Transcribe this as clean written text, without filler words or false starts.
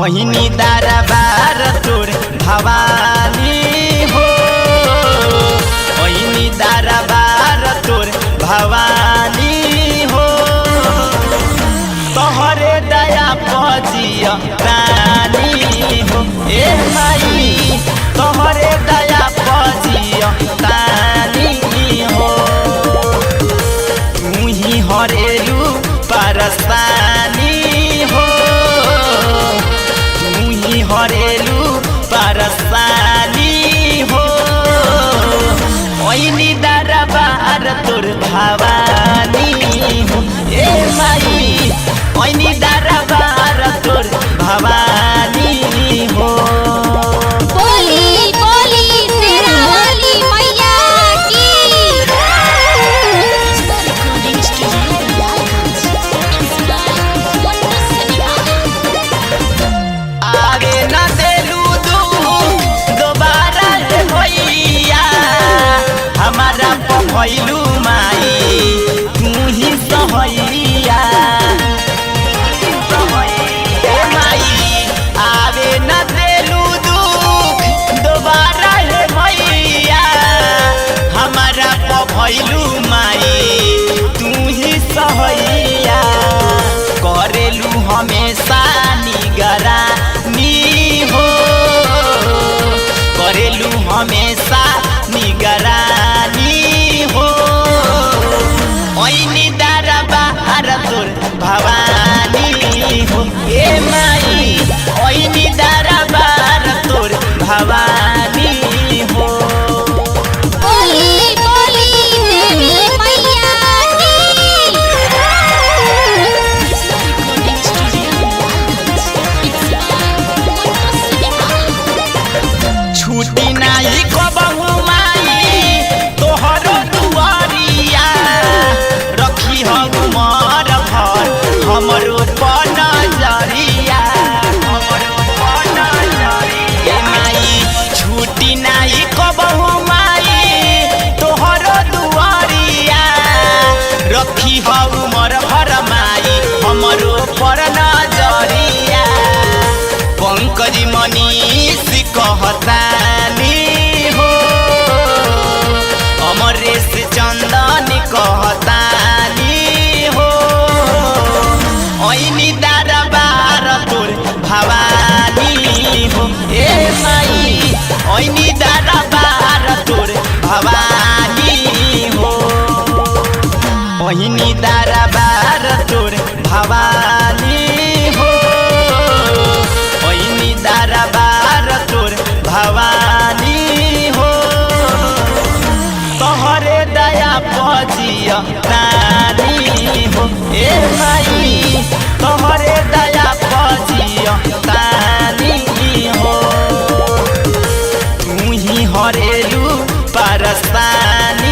ओहिनी दरबार तोर भवानी हो, ओहिनी दरबार तोर भवानी हो। तोहरे दया पजिया रानी हो ए माई, तोहरे दया पजिया रानी हो। तू ही हरेलू परस्तानी हो, तू ही हरेलू परस्तानी हो। ओहिनी दरबार तोर भवानी हो ए माई, ओहिनी दरबार तोर भवानी हो। बोली बोली तेरा वाली मैया की। आगे न देलू दोबारा होइया, हमारा पभैलू माई तू ही सहैया। माई आवे न देलू दुख दोबारा भैया, हमारा पभैलू माई तू ही सहैया। करेलू हमेशा निगरानी हो, करेलू हमेशा निगरानी हो। ओहिनी दरबार तोर भवानी हो ए माई, ओहिनी दरबार तोर भवानी हो। बोली बोली तेरी मैया की। छुट्टी नाही कबहू माई तोहरो दुआरिया, रखी हमर घर हमरो पर नजरिया, हमरो पर नजरिया। माई छुट्टी नाही कबहू माई तोहरो दुआरिया, रखी हमर घर माई हमरो पर नजरिया। पंकज मनीष कहतानी हो, अमरेश चंदन कहतानी हो। ओहिनी दरबार तोर भवानी हो ए माई, ओहिनी दरबार तोर भवानी हो। ओहिनी दरबार तोर भवानी हो, ओहिनी दरबार तोर भवानी हो। तोहरे दया पजिया रानी हो ए माई, तोहरे दया पजिया रानी हो। तू ही हरेलू परस्तानी